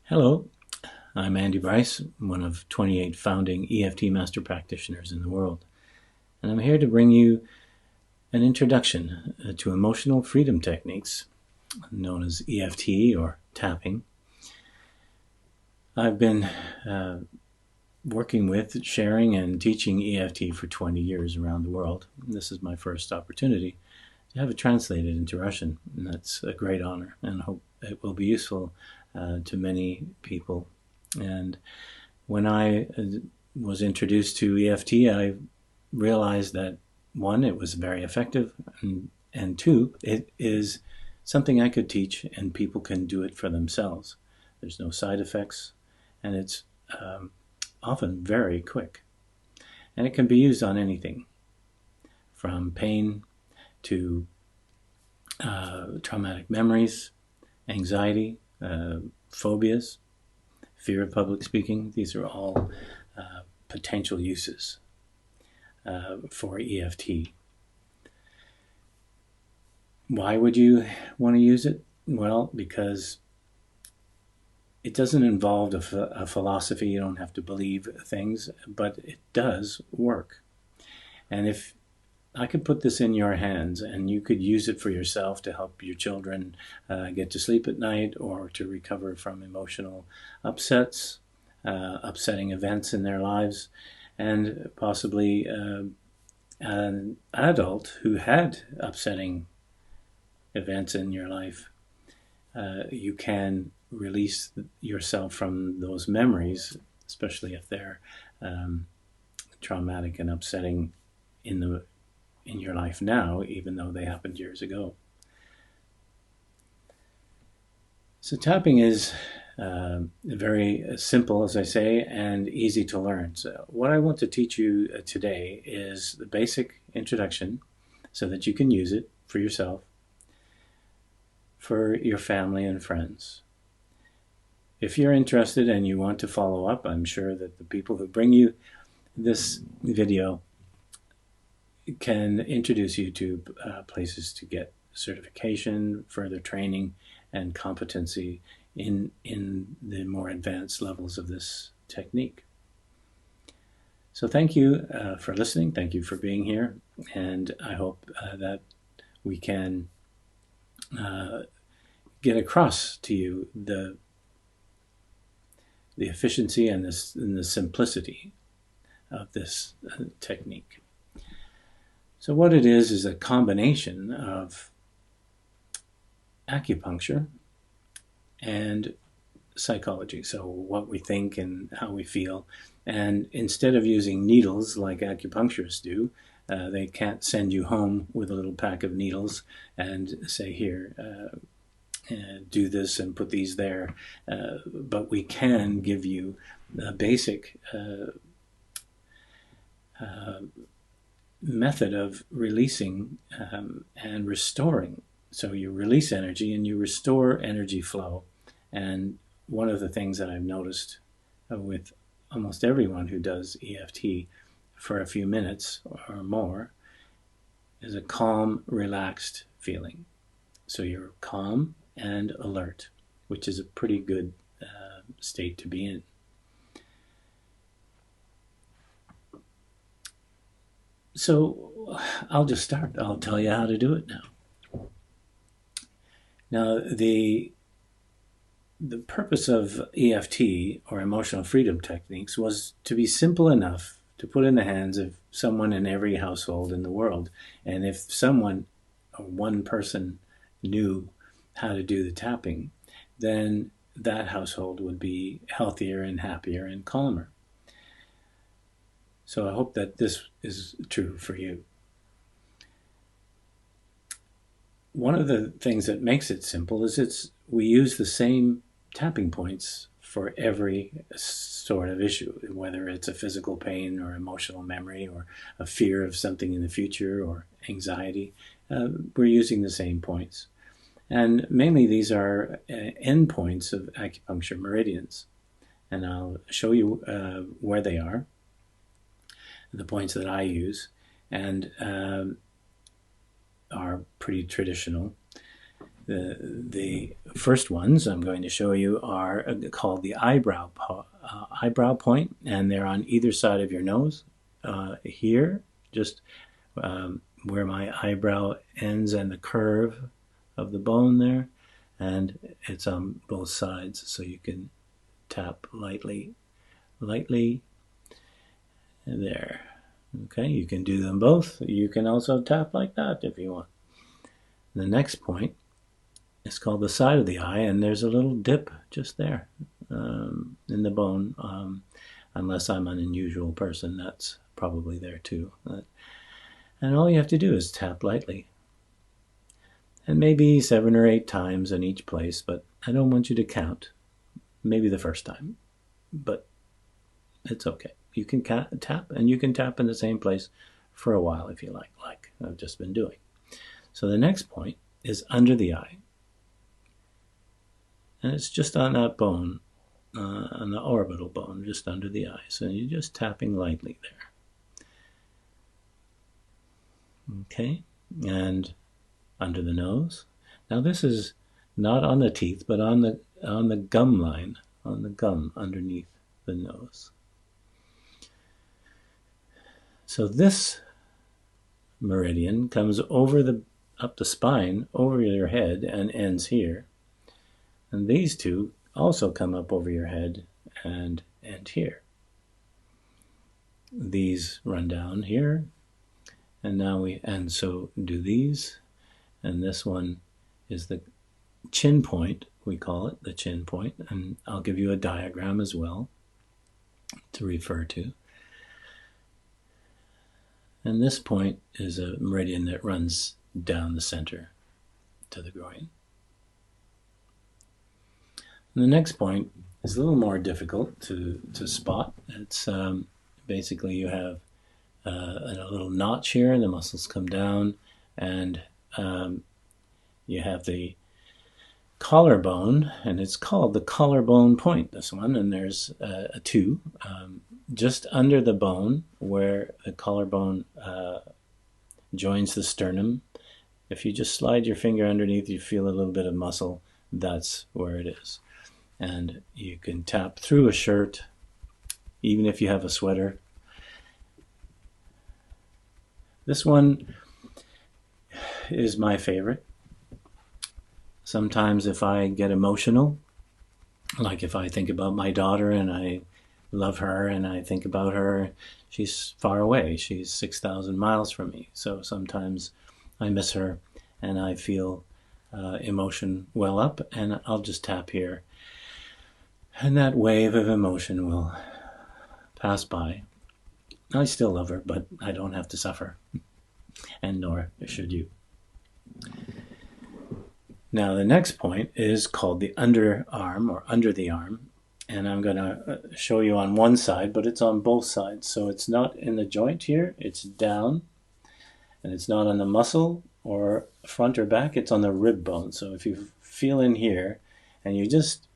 Hello, I'm Andy Braice, one of 28 founding EFT master practitioners in the world, and I'm here to bring you an introduction to emotional freedom techniques known as EFT or tapping. I've been working with, sharing, and teaching EFT for 20 years around the world. And this is my first opportunity to have it translated into Russian, and that's a great honor, and I hope it will be useful to many people. And when I was introduced to EFT, I realized that one, it was very effective, and two, it is something I could teach and people can do it for themselves. There's no side effects, and it's often very quick. And it can be used on anything from pain to traumatic memories, anxiety, phobias, fear of public speaking. These are all potential uses for EFT. Why would you want to use it? Well, because it doesn't involve a philosophy. You don't have to believe things, but it does work. And if I could put this in your hands and you could use it for yourself to help your children get to sleep at night or to recover from emotional upsets, upsetting events in their lives, and possibly an adult who had upsetting events in your life, you can release yourself from those memories, especially if they're traumatic and upsetting in your life now, even though they happened years ago. So tapping is very simple, as I say, and easy to learn. So what I want to teach you today is the basic introduction so that you can use it for yourself, for your family and friends. If you're interested and you want to follow up, I'm sure that the people who bring you this video can introduce you to places to get certification, further training, and competency in the more advanced levels of this technique. So thank you for listening. Thank you for being here. And I hope that we can get across to you the efficiency and the simplicity of this technique. So what it is a combination of acupuncture and psychology. So what we think and how we feel. And instead of using needles like acupuncturists do, they can't send you home with a little pack of needles and say, here, do this and put these there. But we can give you a basic method of releasing and restoring. So you release energy and you restore energy flow. And one of the things that I've noticed with almost everyone who does EFT for a few minutes or more is a calm, relaxed feeling. So you're calm and alert, which is a pretty good state to be in. So I'll just start. I'll tell you how to do it now. Now, the purpose of EFT, or emotional freedom techniques, was to be simple enough to put in the hands of someone in every household in the world. And if someone or one person knew how to do the tapping, then that household would be healthier and happier and calmer. So I hope that this is true for you. One of the things that makes it simple is we use the same tapping points for every sort of issue, whether it's a physical pain or emotional memory or a fear of something in the future or anxiety. We're using the same points. And mainly these are endpoints of acupuncture meridians. And I'll show you where they are, the points that I use, and are pretty traditional. The first ones I'm going to show you are called the eyebrow point, and they're on either side of your nose. Here, just where my eyebrow ends and the curve of the bone there, and it's on both sides, so you can tap lightly there. Okay, you can do them both. You can also tap like that if you want. The next point is called the side of the eye, and there's a little dip just there in the bone. Unless I'm an unusual person, that's probably there too. And all you have to do is tap lightly. And maybe 7 or 8 times in each place, but I don't want you to count. Maybe the first time, but it's okay. You can tap, and you can tap in the same place for a while if you like I've just been doing. So the next point is under the eye. And it's just on that bone, on the orbital bone, just under the eye. So you're just tapping lightly there. Okay, and under the nose. Now this is not on the teeth, but on the gum line, on the gum underneath the nose. So this meridian comes up the spine, over your head, and ends here. And these two also come up over your head and end here. These run down here, and so do these. And this one is the chin point, we call it the chin point, and I'll give you a diagram as well to refer to. And this point is a meridian that runs down the center to the groin. And the next point is a little more difficult to spot. It's basically you have a little notch here, and the muscles come down, and you have the collarbone, and it's called the collarbone point, this one, and there's a 2 just under the bone where the collarbone joins the sternum. If you just slide your finger underneath, you feel a little bit of muscle. That's where it is. And you can tap through a shirt, even if you have a sweater. This one is my favorite. Sometimes if I get emotional, like if I think about my daughter and I love her and I think about her, she's far away. She's 6,000 miles from me. So sometimes I miss her and I feel emotion well up, and I'll just tap here. And that wave of emotion will pass by. I still love her, but I don't have to suffer. And nor should you. Now the next point is called the underarm, or under the arm. And I'm going to show you on one side, but it's on both sides. So it's not in the joint here, it's down. And it's not on the muscle or front or back, it's on the rib bone. So if you feel in here and you just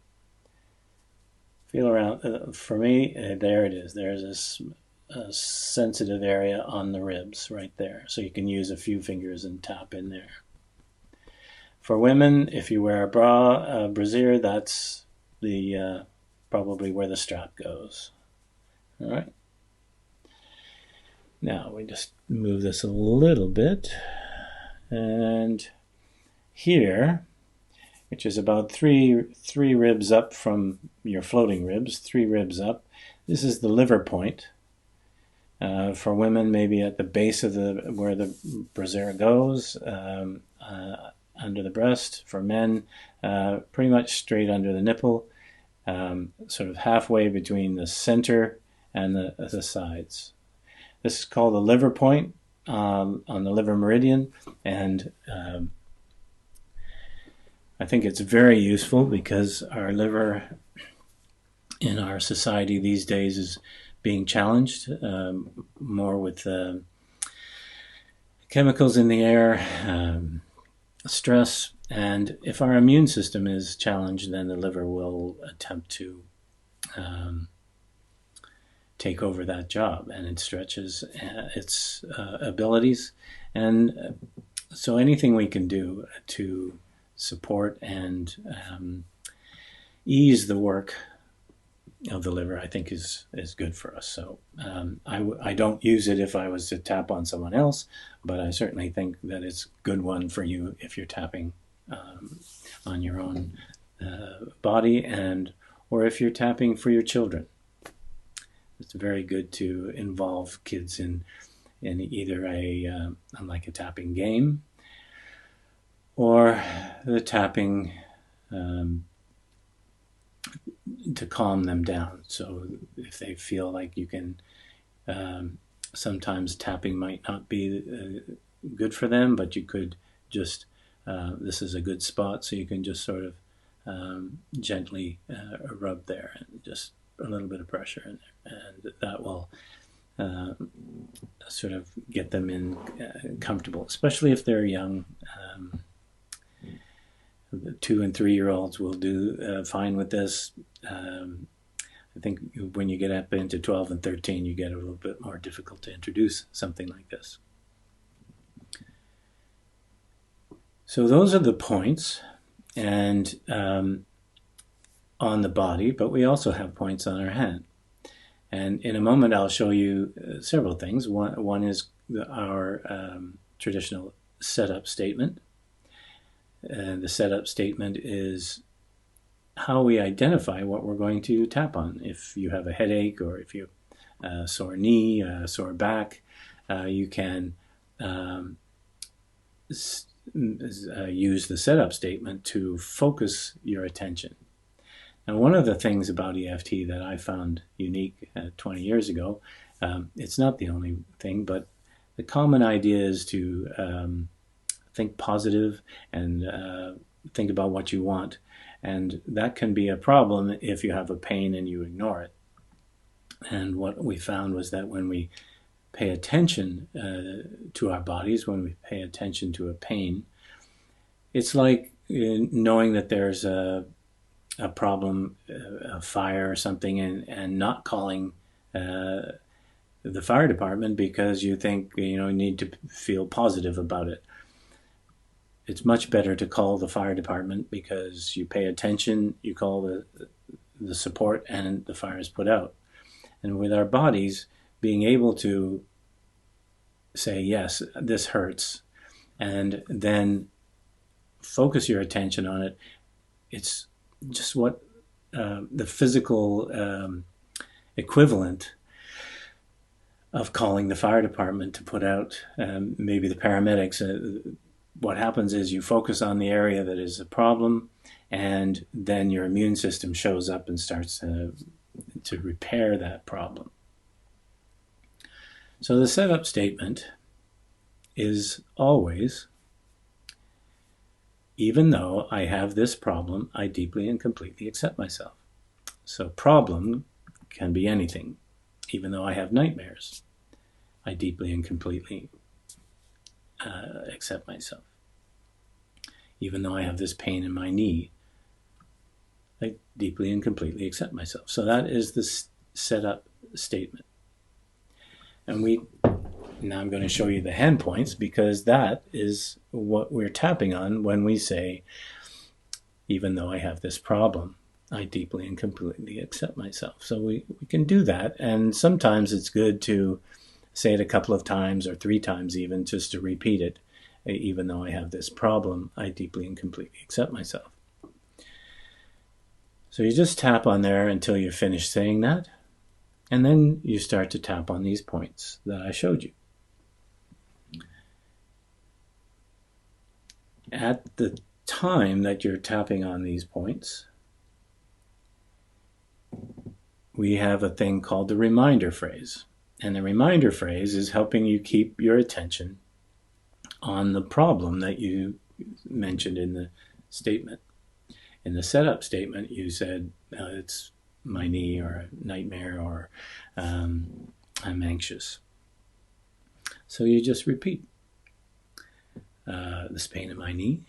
feel around, for me, there it is. There's this sensitive area on the ribs right there. So you can use a few fingers and tap in there. For women, if you wear a brassiere, that's the probably where the strap goes. All right. Now we just move this a little bit, and here, which is about three ribs up from your floating ribs, 3 ribs up. This is the liver point. For women, maybe at the base of where the brassiere goes, under the breast. For men, pretty much straight under the nipple, sort of halfway between the center and the sides. This is called the liver point on the liver meridian, and I think it's very useful because our liver in our society these days is being challenged more with chemicals in the air, stress, and if our immune system is challenged, then the liver will attempt to take over that job, and it stretches its abilities. And so anything we can do to support and ease the work of the liver, I think is good for us. So I don't use it if I was to tap on someone else, but I certainly think that it's a good one for you if you're tapping on your own body, and or if you're tapping for your children. It's very good to involve kids in either like a tapping game or the tapping to calm them down. So if they feel like you can, sometimes tapping might not be good for them, but you could just, this is a good spot, so you can just sort of gently rub there and just a little bit of pressure in there, and that will sort of get them in comfortable, especially if they're young. The 2 and 3 year olds will do fine with this. I think when you get up into 12 and 13, you get a little bit more difficult to introduce something like this. So those are the points, and on the body, but we also have points on our hand. And in a moment, I'll show you several things. One is our traditional setup statement. The setup statement is how we identify what we're going to tap on. If you have a headache, or if you have a sore knee, a sore back, you can use the setup statement to focus your attention. Now, one of the things about EFT that I found unique 20 years ago, it's not the only thing, but the common idea is to think positive and think about what you want. And that can be a problem if you have a pain and you ignore it. And what we found was that when we pay attention to our bodies, when we pay attention to a pain, it's like knowing that there's a problem, a fire or something, and not calling the fire department because you think you need to feel positive about it. It's much better to call the fire department because you pay attention, you call the support, and the fire is put out. And with our bodies, being able to say, yes, this hurts, and then focus your attention on it, it's just what the physical equivalent of calling the fire department to put out maybe the paramedics. What happens is you focus on the area that is a problem, and then your immune system shows up and starts to repair that problem. So the setup statement is always, even though I have this problem, I deeply and completely accept myself. So problem can be anything. Even though I have nightmares, I deeply and completely accept myself. Even though I have this pain in my knee, I deeply and completely accept myself. So that is the setup statement. And now I'm going to show you the hand points, because that is what we're tapping on when we say, even though I have this problem, I deeply and completely accept myself. So we can do that. And sometimes it's good to say it a couple of times, or 3 times even, just to repeat it. Even though I have this problem, I deeply and completely accept myself. So you just tap on there until you finish saying that. And then you start to tap on these points that I showed you. At the time that you're tapping on these points, we have a thing called the reminder phrase. And the reminder phrase is helping you keep your attention on the problem that you mentioned in the statement. In the setup statement, you said, it's my knee, or a nightmare, or I'm anxious. So you just repeat. This pain in my knee,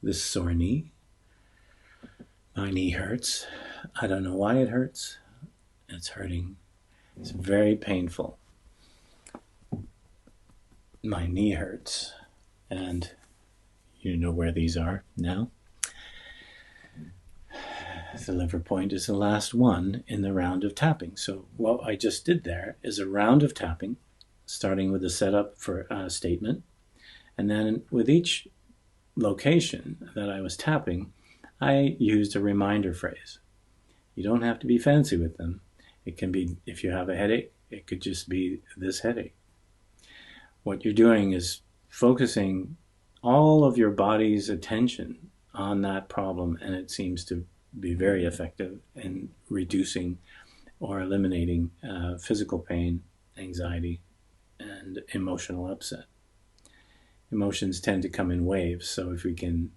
this sore knee, my knee hurts. I don't know why it hurts. It's hurting. It's very painful. My knee hurts, and you know where these are now. The liver point is the last one in the round of tapping. So what I just did there is a round of tapping, starting with a setup for a statement. And then with each location that I was tapping, I used a reminder phrase. You don't have to be fancy with them. It can be, if you have a headache, it could just be this headache. What you're doing is focusing all of your body's attention on that problem, and it seems to be very effective in reducing or eliminating physical pain, anxiety, and emotional upset. Emotions tend to come in waves, so if we can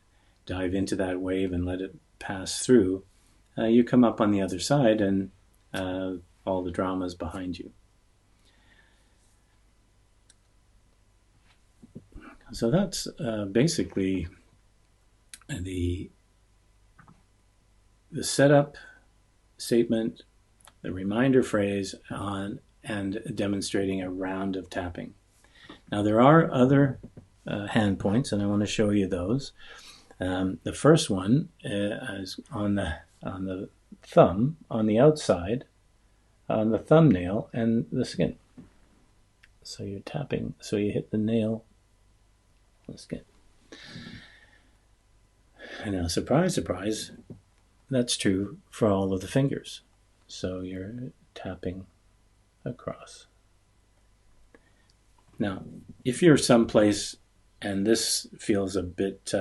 dive into that wave and let it pass through, you come up on the other side and all the drama is behind you. So that's basically the setup, statement, the reminder phrase on, and demonstrating a round of tapping. Now there are other hand points, and I want to show you those. The first one is on the thumb, on the outside, on the thumbnail and the skin. So you're tapping, so you hit the nail on the skin. And now, surprise, surprise, that's true for all of the fingers. So you're tapping across. Now, if you're someplace and this feels a bit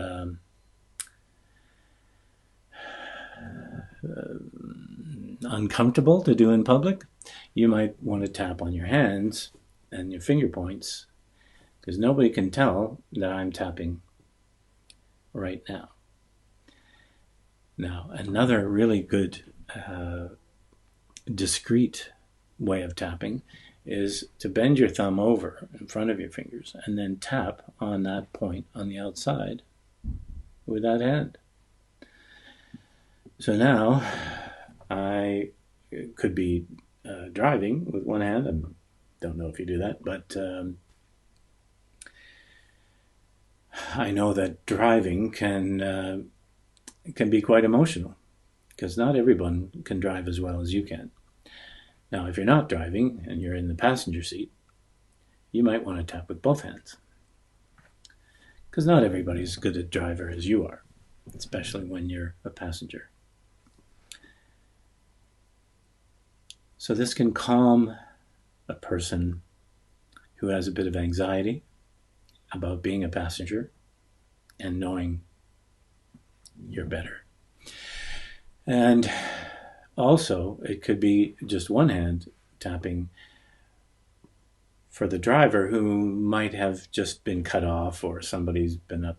uncomfortable to do in public, you might want to tap on your hands and your finger points, because nobody can tell that I'm tapping right now. Now, another really good discreet way of tapping is to bend your thumb over in front of your fingers and then tap on that point on the outside with that hand. So now I could be driving with one hand. I don't know if you do that, but I know that driving can be quite emotional, because not everyone can drive as well as you can. Now, if you're not driving and you're in the passenger seat, you might want to tap with both hands, because not everybody's as good a driver as you are, especially when you're a passenger. So this can calm a person who has a bit of anxiety about being a passenger and knowing you're better. And also, it could be just one hand tapping for the driver who might have just been cut off, or somebody's been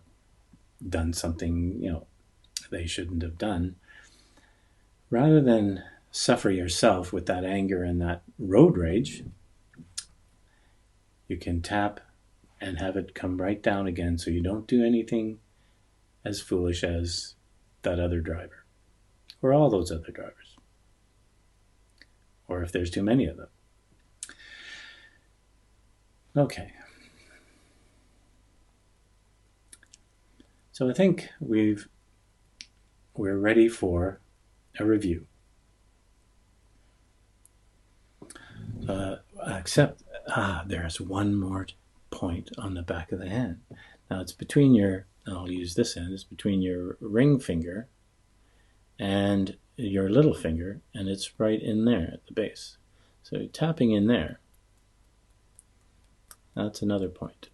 done something they shouldn't have done. Rather than suffer yourself with that anger and that road rage, you can tap and have it come right down again, so you don't do anything as foolish as that other driver, or all those other drivers, or if there's too many of them. Okay. So I think we're ready for a review. Except there's one more point on the back of the hand. Now it's between I'll use this hand, it's between your ring finger and your little finger, and it's right in there at the base. So you're tapping in there. That's another point.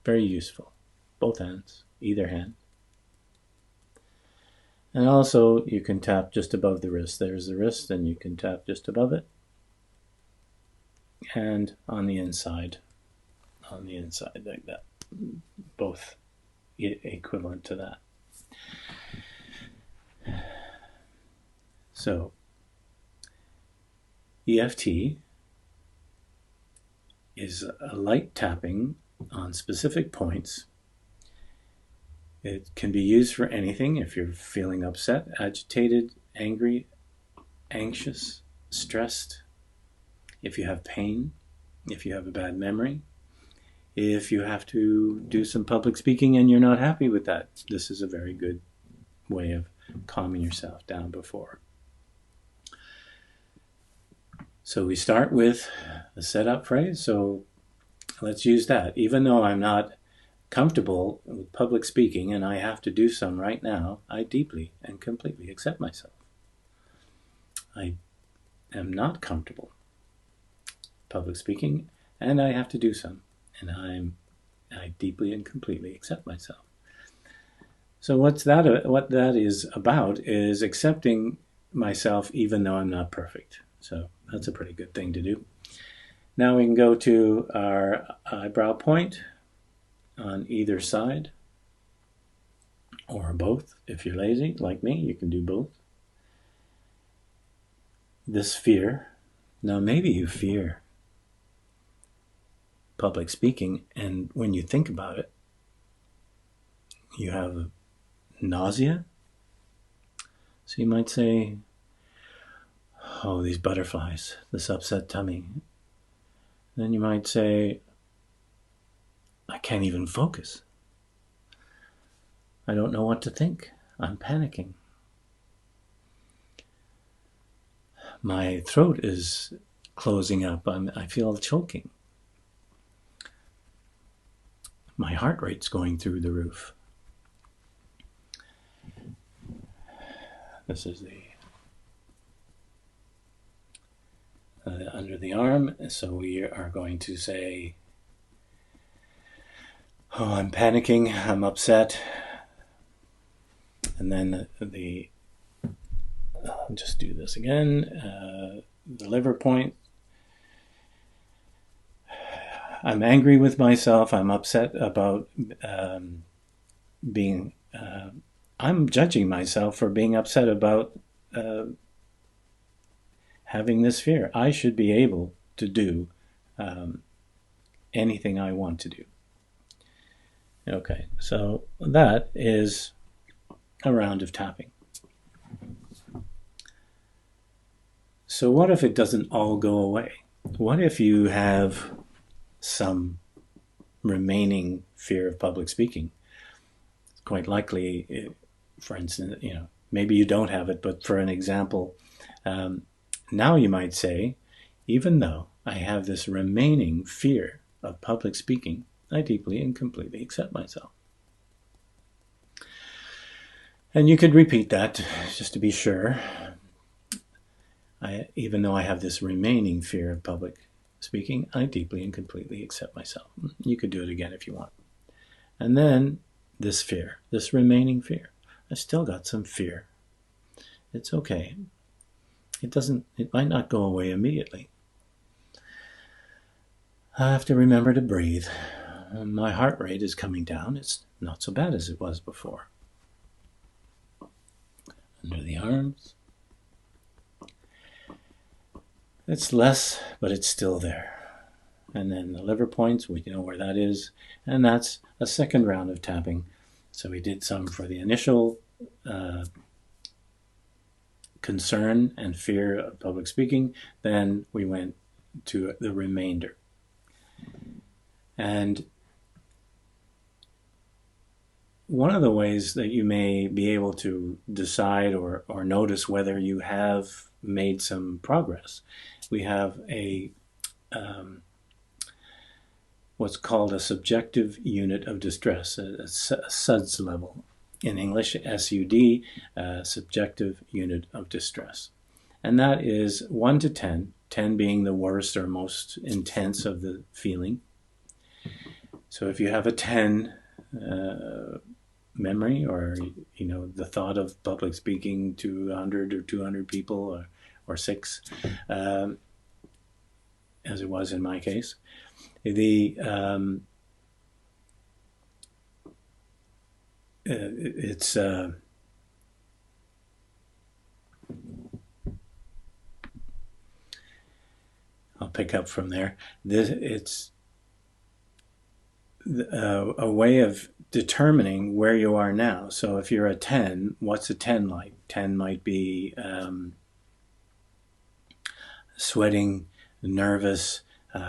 Very useful. Both hands, either hand. And also you can tap just above the wrist. There's the wrist, and you can tap just above it. And on the inside like that. Both equivalent to that. So EFT is a light tapping on specific points. It can be used for anything. If you're feeling upset, agitated, angry, anxious, stressed, if you have pain, if you have a bad memory, If you have to do some public speaking and you're not happy with that, this is a very good way of calming yourself down before. So we start with a setup phrase. So let's use that. Even though I'm not comfortable with public speaking and I have to do some right now, I deeply and completely accept myself. I am not comfortable public speaking and I have to do some, and I deeply and completely accept myself. So what that is about is accepting myself even though I'm not perfect. So that's a pretty good thing to do. Now we can go to our eyebrow point on either side, or both. If you're lazy like me, you can do both. This fear. Now maybe you fear public speaking, and when you think about it, you have nausea. So you might say, oh, these butterflies, this upset tummy. Then you might say, I can't even focus. I don't know what to think. I'm panicking. My throat is closing up. I feel choking. My heart rate's going through the roof. This is the under the arm. So we are going to say, oh, I'm panicking, I'm upset. And then I'll just do this again. The liver point. I'm angry with myself. I'm upset about I'm judging myself for being upset about having this fear. I should be able to do anything I want to do. Okay, so that is a round of tapping. So what if it doesn't all go away? What if you have some remaining fear of public speaking? It's quite likely, for instance, maybe you don't have it, but for an example, now you might say, even though I have this remaining fear of public speaking, I deeply and completely accept myself. And you could repeat that just to be sure. Even though I have this remaining fear of public speaking, I deeply and completely accept myself. You could do it again if you want. And then this fear, this remaining fear. I still got some fear. It's okay. It might not go away immediately. I have to remember to breathe. My heart rate is coming down. It's not so bad as it was before. Under the arms. It's less, but it's still there. And then the liver points, we know where that is. And that's a second round of tapping. So we did some for the initial concern and fear of public speaking. Then we went to the remainder. And one of the ways that you may be able to decide or notice whether you have made some progress, we have what's called a subjective unit of distress, a SUDS level. In English, SUD, subjective unit of distress. And that is 1 to 10, 10 being the worst or most intense of the feeling. So if you have a 10 memory, or the thought of public speaking to 100 or 200 people, or 6, as it was in my case, it's I'll pick up from there. It's a way of determining where you are now. So if you're a 10, what's a 10 like? 10 might be sweating, nervous,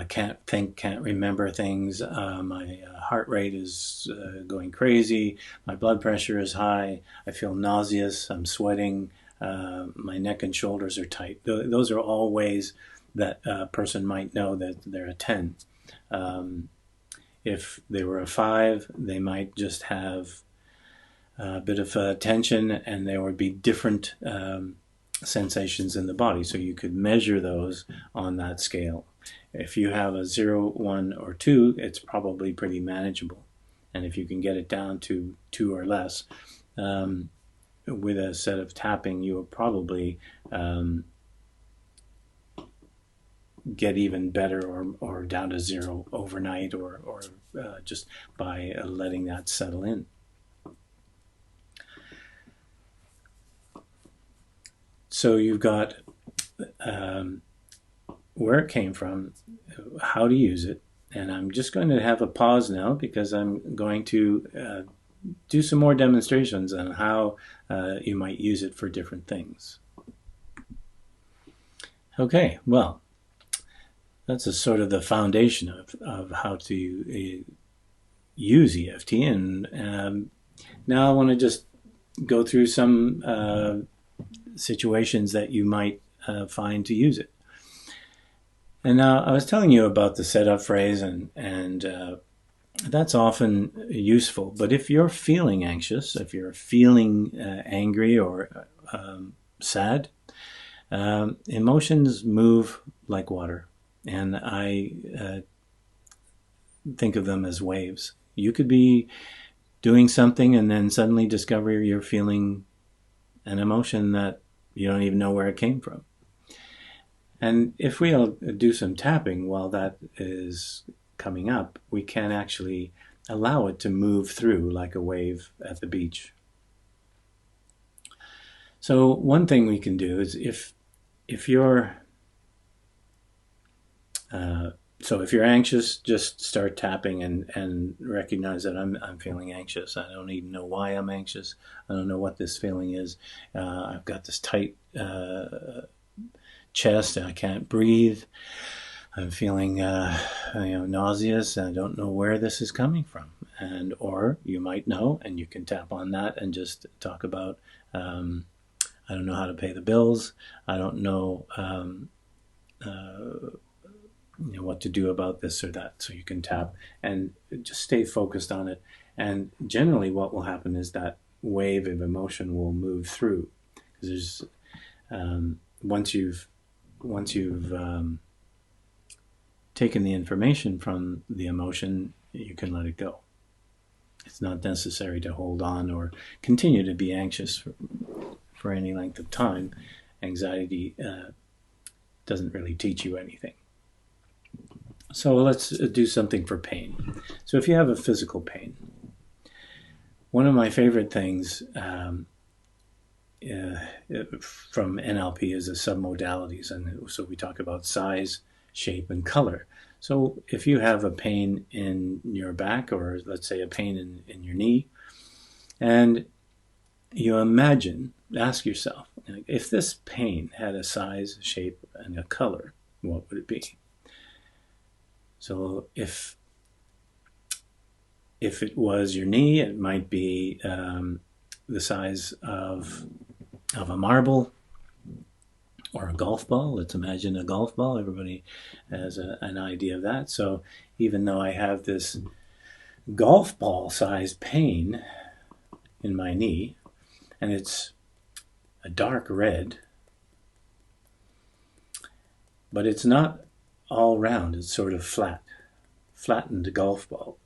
can't think, can't remember things. My heart rate is going crazy. My blood pressure is high. I feel nauseous. I'm sweating. My neck and shoulders are tight. Those are all ways that a person might know that they're a 10. If they were a 5, they might just have a bit of tension, and there would be different sensations in the body. So you could measure those on that scale. If you have a 0, 1, or 2, it's probably pretty manageable. And if you can get it down to 2 or less, with a set of tapping, you will probably get even better, or down to 0 overnight, or just by letting that settle in. So you've got where it came from, how to use it, and I'm just going to have a pause now because I'm going to do some more demonstrations on how you might use it for different things. Okay, well, that's a sort of the foundation of how to use EFT, and now I want to just go through some situations that you might find to use it. And now I was telling you about the setup phrase, and that's often useful. But if you're feeling anxious, if you're feeling angry or sad, emotions move like water, and I think of them as waves. You could be doing something and then suddenly discover you're feeling an emotion that you don't even know where it came from. And if we'll do some tapping while that is coming up, we can actually allow it to move through like a wave at the beach. So one thing we can do is if you're anxious, just start tapping and recognize that I'm feeling anxious. I don't even know why I'm anxious. I don't know what this feeling is. I've got this tight chest and I can't breathe. I'm feeling nauseous, and I don't know where this is coming from. Or you might know, and you can tap on that and just talk about I don't know how to pay the bills. I don't know what to do about this or that. So you can tap and just stay focused on it. And generally what will happen is that wave of emotion will move through. Because there's once you've taken the information from the emotion, you can let it go. It's not necessary to hold on or continue to be anxious for any length of time. Anxiety doesn't really teach you anything. So let's do something for pain. So if you have a physical pain, one of my favorite things from NLP is the submodalities. And so we talk about size, shape, and color. So if you have a pain in your back, or let's say a pain in your knee, and you ask yourself, if this pain had a size, shape, and a color, what would it be? So if it was your knee, it might be the size of a marble or a golf ball. Let's imagine a golf ball. Everybody has an idea of that. So even though I have this golf ball size pain in my knee, and it's a dark red, but it's not all round. It's sort of flattened golf ball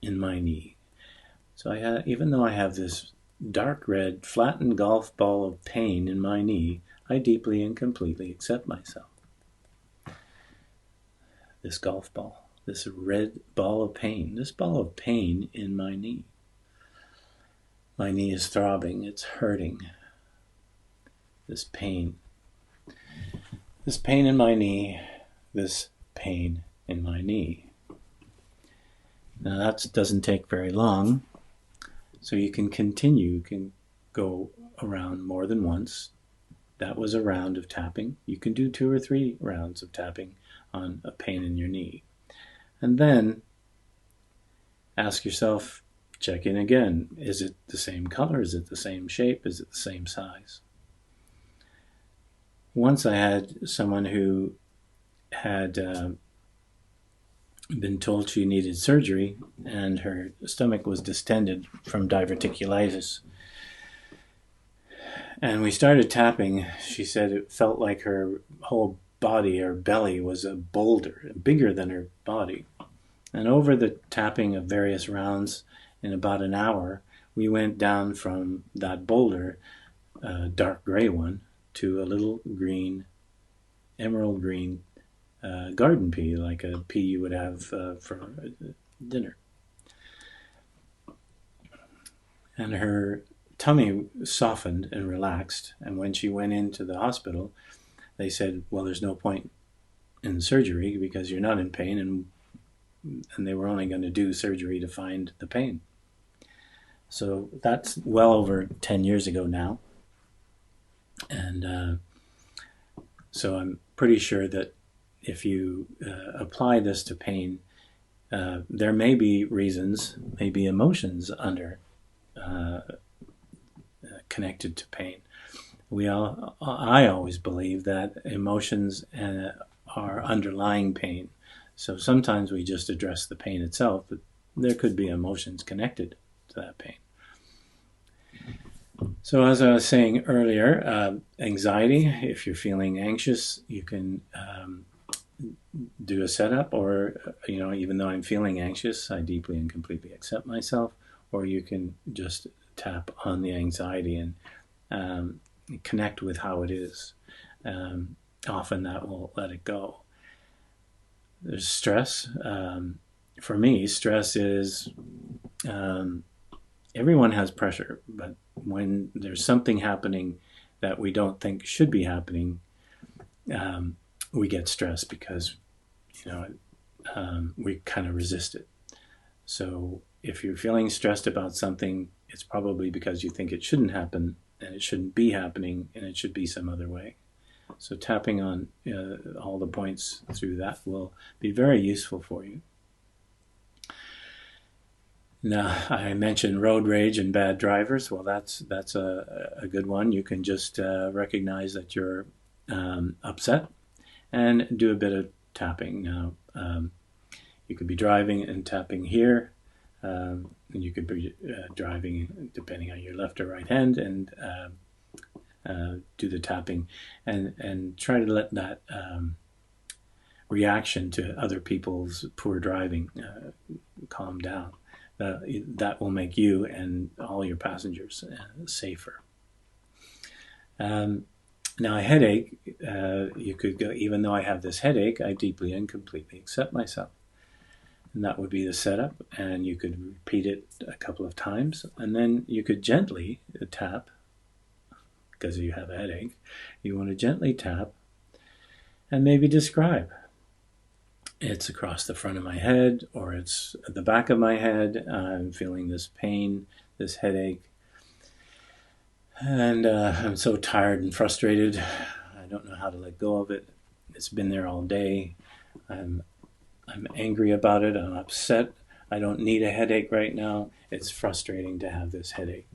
in my knee. So even though I have this dark red flattened golf ball of pain in my knee, I deeply and completely accept myself. This golf ball, this red ball of pain, this ball of pain in my knee. My knee is throbbing, it's hurting. This pain in my knee, this pain in my knee. Now that doesn't take very long, so you can continue, you can go around more than once. That was a round of tapping. You can do 2 or 3 rounds of tapping on a pain in your knee. And then ask yourself, check in again. Is it the same color? Is it the same shape? Is it the same size? Once I had someone who had been told she needed surgery, and her stomach was distended from diverticulitis. And we started tapping. She said it felt like her whole body, her belly, was a boulder, bigger than her body. And over the tapping of various rounds, in about an hour, we went down from that boulder, dark gray one, to a little green, emerald green garden pea, like a pea you would have for dinner. And her tummy softened and relaxed, and when she went into the hospital, they said, well, there's no point in surgery because you're not in pain, and they were only going to do surgery to find the pain. So that's well over 10 years ago now. And so I'm pretty sure that if you apply this to pain, there may be reasons, maybe emotions under connected to pain. I always believe that emotions are underlying pain. So sometimes we just address the pain itself, but there could be emotions connected to that pain. So as I was saying earlier, anxiety, if you're feeling anxious, you can do a setup, or, even though I'm feeling anxious, I deeply and completely accept myself, or you can just tap on the anxiety and connect with how it is. Often that will let it go. There's stress. For me, stress is, everyone has pressure, but when there's something happening that we don't think should be happening, we get stressed because, we kind of resist it. So if you're feeling stressed about something, it's probably because you think it shouldn't happen, and it shouldn't be happening, and it should be some other way. So tapping on all the points through that will be very useful for you. Now, I mentioned road rage and bad drivers. Well, that's a good one. You can just recognize that you're upset and do a bit of tapping. Now, you could be driving and tapping here. And you could be driving, depending on your left or right hand, and do the tapping, and try to let that reaction to other people's poor driving calm down. That will make you and all your passengers safer. Now, a headache, you could go, even though I have this headache, I deeply and completely accept myself. And that would be the setup, and you could repeat it a couple of times, and then you could gently tap, because you have a headache. You want to gently tap and maybe describe. It's across the front of my head, or it's at the back of my head. I'm feeling this pain, this headache, and I'm so tired and frustrated. I don't know how to let go of it. It's been there all day. I'm angry about it. I'm upset. I don't need a headache right now. It's frustrating to have this headache.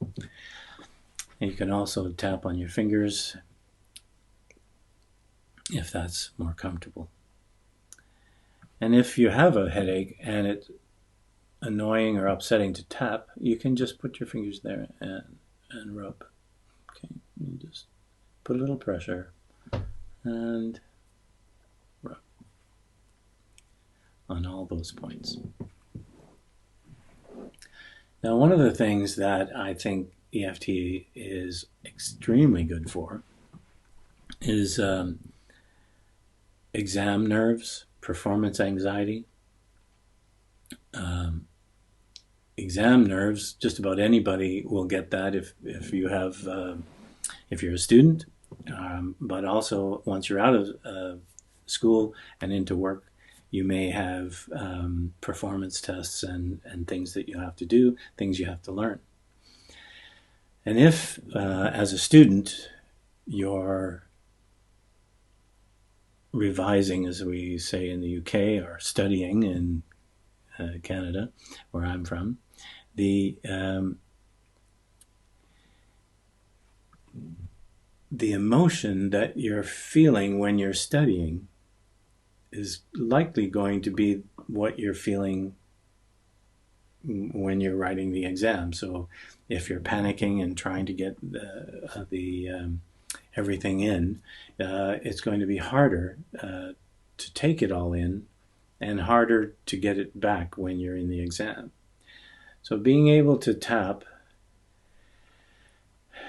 And you can also tap on your fingers if that's more comfortable. And if you have a headache and it's annoying or upsetting to tap, you can just put your fingers there and rub. Okay, you just put a little pressure and rub on all those points. Now, one of the things that I think EFT is extremely good for is exam nerves, performance anxiety. Exam nerves, just about anybody will get that if you have if you're a student, but also once you're out of school and into work, you may have performance tests and things that you have to do, things you have to learn. And if, as a student, you're revising, as we say in the UK, or studying in Canada, where I'm from, the emotion that you're feeling when you're studying is likely going to be what you're feeling when you're writing the exam. So if you're panicking and trying to get everything in, it's going to be harder to take it all in and harder to get it back when you're in the exam. So being able to tap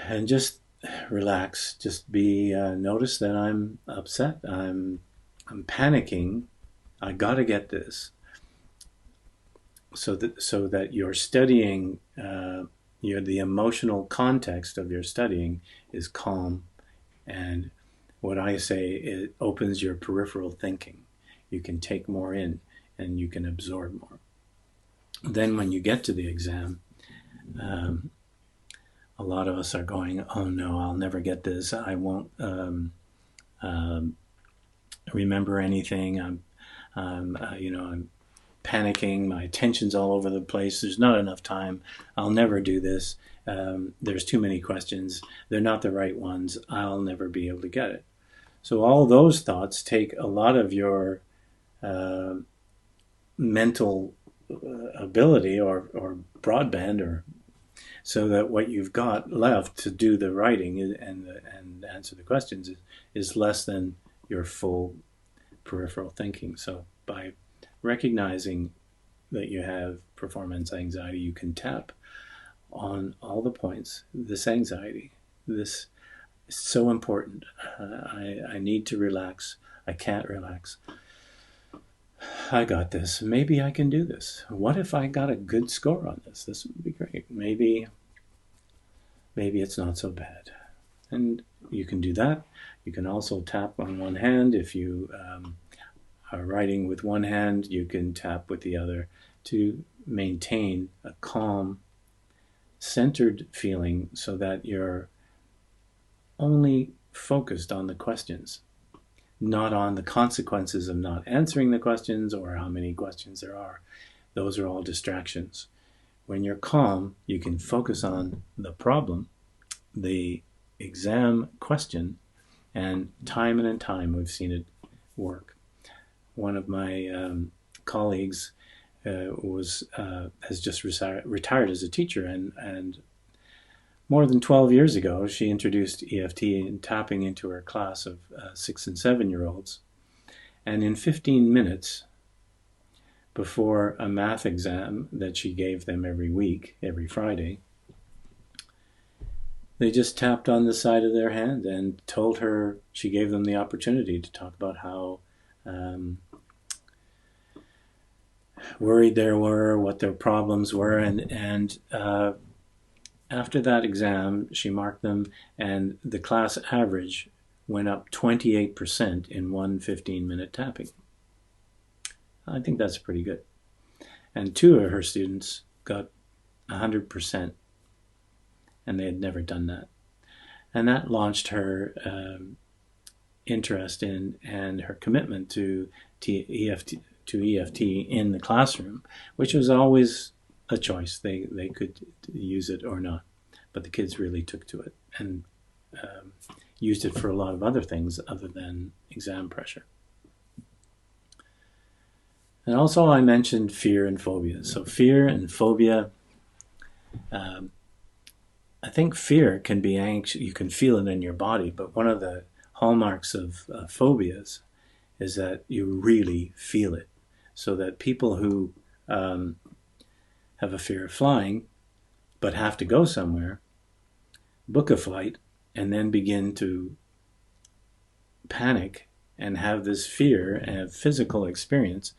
and just relax, just be notice that I'm upset, I'm panicking, I gotta get this. So that you're studying, the emotional context of your studying is calm, and what I say, it opens your peripheral thinking. You can take more in and you can absorb more. Then when you get to the exam, a lot of us are going, oh no, I'll never get this. I won't remember anything. I'm panicking. My attention's all over the place. There's not enough time. I'll never do this. There's too many questions. They're not the right ones. I'll never be able to get it. So all those thoughts take a lot of your mental ability or broadband, or so that what you've got left to do the writing and answer the questions is less than your full peripheral thinking. So by recognizing that you have performance anxiety, you can tap on all the points. This anxiety, this is so important. I need to relax. I can't relax. I got this. Maybe I can do this. What if I got a good score on this? This would be great. Maybe it's not so bad. And you can do that. You can also tap on one hand. If you are writing with one hand, you can tap with the other to maintain a calm, centered feeling so that you're only focused on the questions, not on the consequences of not answering the questions or how many questions there are. Those are all distractions. When you're calm, you can focus on the problem, the exam question, and time we've seen it work. One of my colleagues has just retired as a teacher, and more than 12 years ago, she introduced EFT and tapping into her class of 6 and 7-year-olds. And in 15 minutes, before a math exam that she gave them every week, every Friday, they just tapped on the side of their hand and told her, she gave them the opportunity to talk about how worried they were, what their problems were, and after that exam, she marked them, and the class average went up 28% in one 15-minute tapping. I think that's pretty good. And 2 of her students got 100%, and they had never done that. And that launched her interest in and her commitment to EFT in the classroom, which was always a choice. They could use it or not, but the kids really took to it and used it for a lot of other things other than exam pressure. And also I mentioned fear and phobia. So fear and phobia, I think fear can be anxious. You can feel it in your body, but one of the hallmarks of phobias is that you really feel it. So that people who have a fear of flying, but have to go somewhere, book a flight, and then begin to panic and have this fear and physical experience.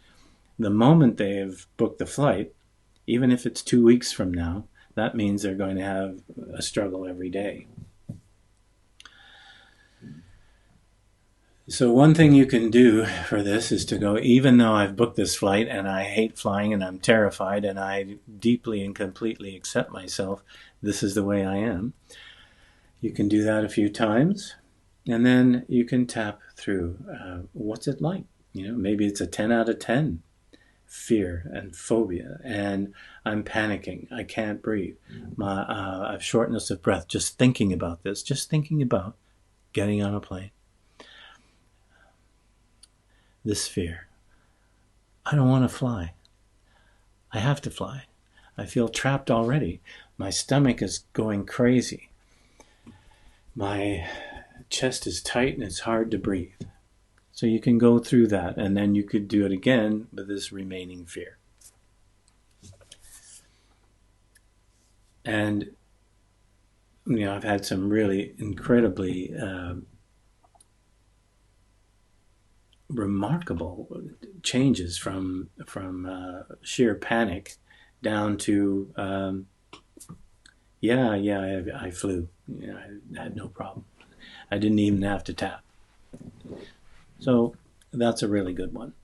The moment they have booked the flight, even if it's 2 weeks from now, that means they're going to have a struggle every day. So one thing you can do for this is to go, even though I've booked this flight and I hate flying and I'm terrified and I deeply and completely accept myself, this is the way I am. You can do that a few times. And then you can tap through what's it like. Maybe it's a 10 out of 10 fear and phobia, and I'm panicking. I can't breathe. I have shortness of breath just thinking about this, just thinking about getting on a plane. This fear. I don't want to fly. I have to fly. I feel trapped already. My stomach is going crazy. My chest is tight and it's hard to breathe. So you can go through that, and then you could do it again with this remaining fear. And I've had some really incredibly remarkable changes from sheer panic down to I flew. I had no problem. I didn't even have to tap. So that's a really good one.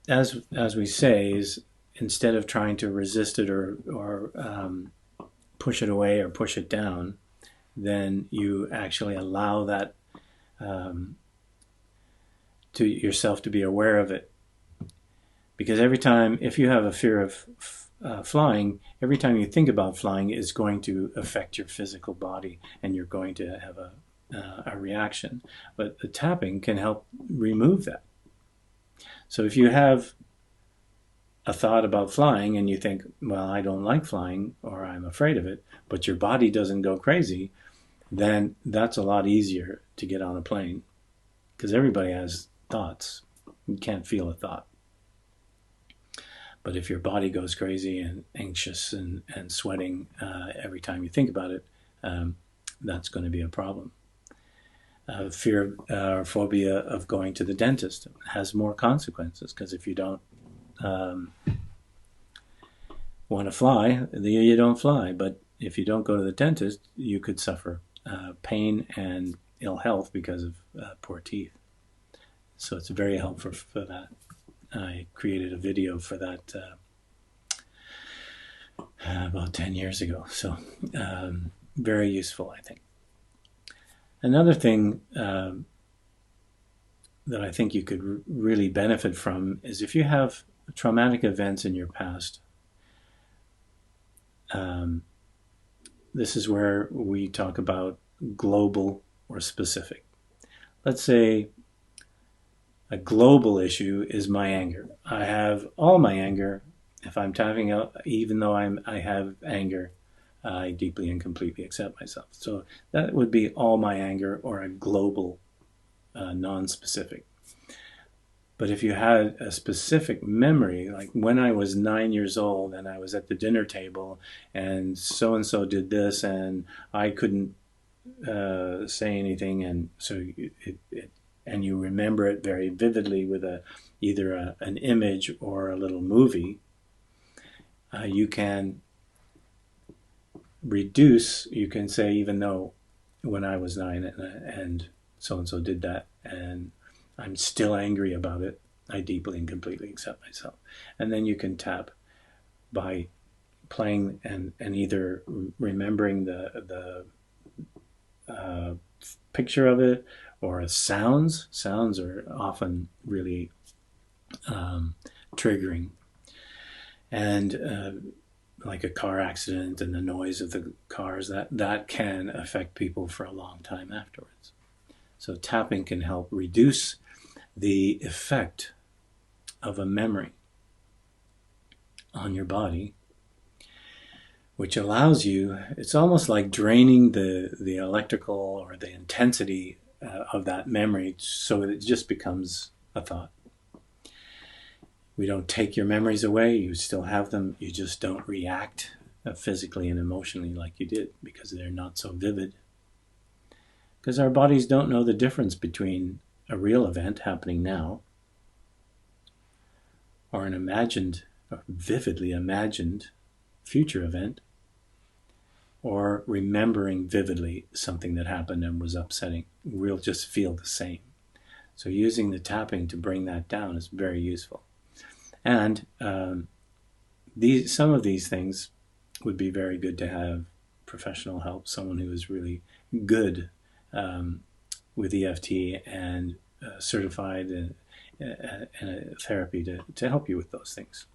As we say, is instead of trying to resist it or push it away or push it down, then you actually allow that to yourself to be aware of it. Because every time, if you have a fear of flying, every time you think about flying, it's going to affect your physical body, and you're going to have a reaction. But the tapping can help remove that. So if you have a thought about flying and you think, well, I don't like flying or I'm afraid of it, but your body doesn't go crazy, then that's a lot easier to get on a plane, because everybody has thoughts. You can't feel a thought. But if your body goes crazy and anxious and sweating every time you think about it, that's going to be a problem. Fear or phobia of going to the dentist has more consequences, because if you don't want to fly, you don't fly. But if you don't go to the dentist, you could suffer pain and ill health because of poor teeth. So it's very helpful for that. I created a video for that about 10 years ago. So very useful, I think. Another thing that I think you could really benefit from is if you have traumatic events in your past. This is where we talk about global or specific. Let's say a global issue is my anger. I have all my anger. If I'm tapping out, even though I have anger, I deeply and completely accept myself. So that would be all my anger, or a global, non-specific. But if you had a specific memory, like when I was 9 years old and I was at the dinner table and so did this and I couldn't say anything, and so and you remember it very vividly with either an image or a little movie, you can reduce, you can say, even though when I was 9 and so did that and I'm still angry about it, I deeply and completely accept myself. And then you can tap by playing and either remembering the picture of it, or sounds. Sounds are often really triggering. And like a car accident and the noise of the cars, that can affect people for a long time afterwards. So tapping can help reduce the effect of a memory on your body, which allows you, it's almost like draining the electrical or the intensity of that memory, so that it just becomes a thought. We don't take your memories away, you still have them, you just don't react physically and emotionally like you did, because they're not so vivid. Because our bodies don't know the difference between a real event happening now or an imagined, or vividly imagined future event, or remembering vividly something that happened and was upsetting. We'll just feel the same. So using the tapping to bring that down is very useful. And some of these things would be very good to have professional help, someone who is really good with EFT and certified in a therapy to help you with those things.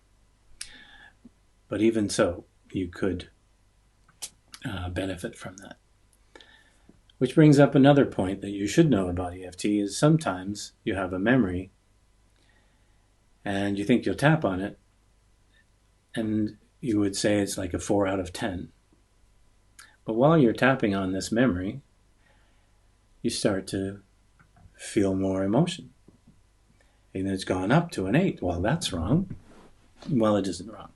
But even so, you could benefit from that. Which brings up another point that you should know about EFT is sometimes you have a memory and you think you'll tap on it and you would say it's like a 4 out of 10. But while you're tapping on this memory, you start to feel more emotion. And it's gone up to an 8. Well, that's wrong. Well, it isn't wrong.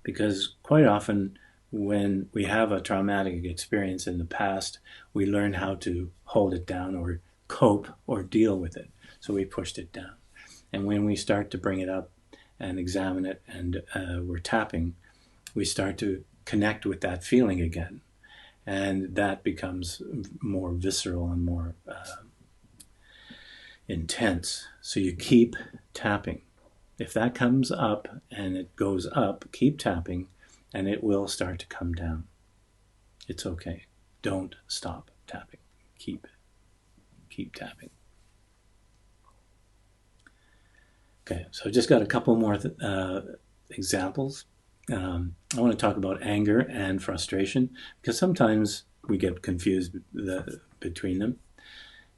Because quite often when we have a traumatic experience in the past, we learn how to hold it down or cope or deal with it. So we pushed it down. And when we start to bring it up and examine it and we're tapping, we start to connect with that feeling again. And that becomes more visceral and more intense. So you keep tapping. If that comes up and it goes up, keep tapping and it will start to come down. It's okay. Don't stop tapping. Keep tapping. Okay, so I just got a couple more examples. I want to talk about anger and frustration because sometimes we get confused between them.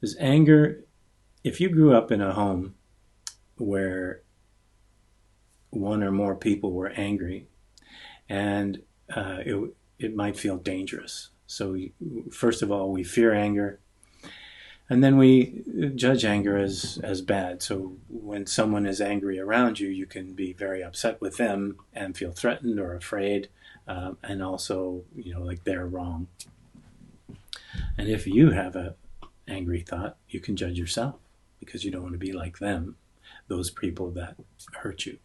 Because anger, if you grew up in a home where one or more people were angry, and it might feel dangerous. So first of all, we fear anger, and then we judge anger as bad. So when someone is angry around you, you can be very upset with them and feel threatened or afraid, and also, like they're wrong. And if you have an angry thought, you can judge yourself because you don't want to be like them, those people that hurt you.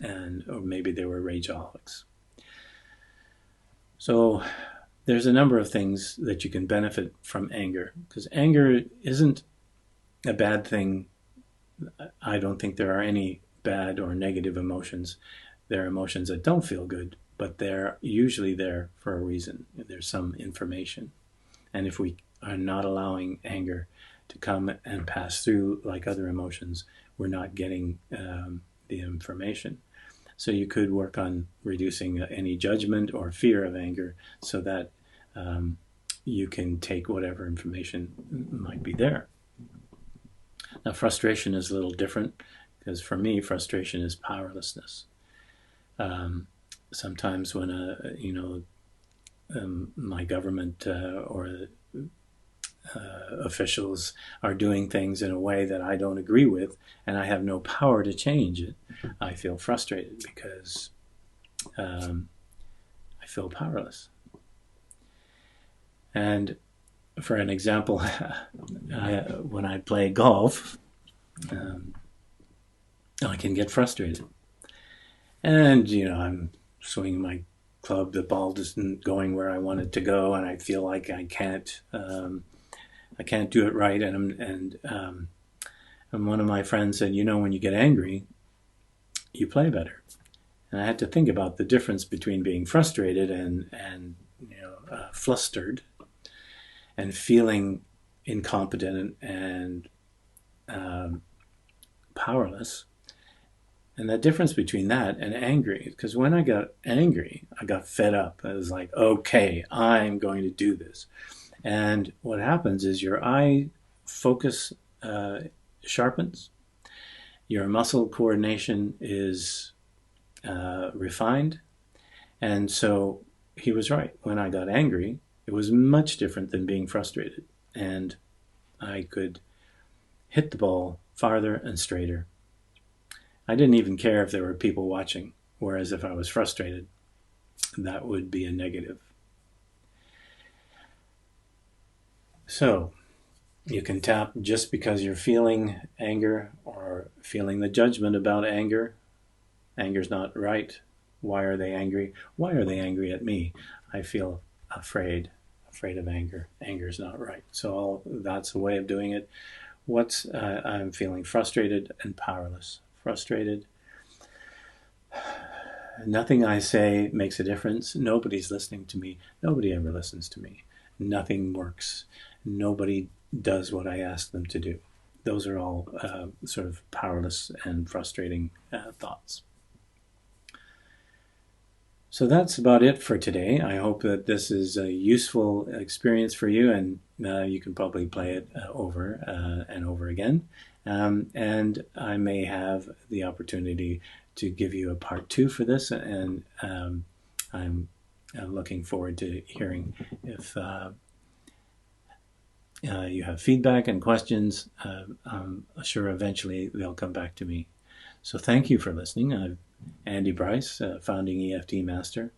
Or maybe they were rageaholics. So there's a number of things that you can benefit from anger, because anger isn't a bad thing. I don't think there are any bad or negative emotions. There are emotions that don't feel good, but they're usually there for a reason. There's some information. And if we are not allowing anger to come and pass through like other emotions, we're not getting the information. So you could work on reducing any judgment or fear of anger so that you can take whatever information might be there. Now, frustration is a little different because for me, frustration is powerlessness. Sometimes when my government or officials are doing things in a way that I don't agree with and I have no power to change it, I feel frustrated because I feel powerless. And for an example, when I play golf, I can get frustrated. And, I'm swinging my club, the ball isn't going where I want it to go, and I feel like I can't do it right. And one of my friends said, when you get angry, you play better. And I had to think about the difference between being frustrated and flustered and feeling incompetent and powerless. And the difference between that and angry, because when I got angry, I got fed up. I was like, okay, I'm going to do this. And what happens is your eye focus sharpens, your muscle coordination is refined. And so he was right. When I got angry, it was much different than being frustrated. And I could hit the ball farther and straighter. I didn't even care if there were people watching, whereas if I was frustrated, that would be a negative. So you can tap just because you're feeling anger or feeling the judgment about anger. Anger's not right. Why are they angry? Why are they angry at me? I feel afraid of anger. Anger's not right. So that's a way of doing it. I'm feeling frustrated and powerless. Frustrated Nothing I say makes a difference. Nobody's listening to me. Nobody ever listens to me. Nothing works. Nobody does what I ask them to do. Those are all sort of powerless and frustrating thoughts. So that's about it for today. I hope that this is a useful experience for you, and you can probably play it over and over again. And I may have the opportunity to give you a part 2 for this, and I'm looking forward to hearing if you have feedback and questions. I'm sure eventually they'll come back to me. So thank you for listening. I'm Andy Braice, founding EFT master,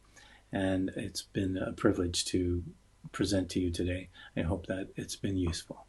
and it's been a privilege to present to you today. I hope that it's been useful.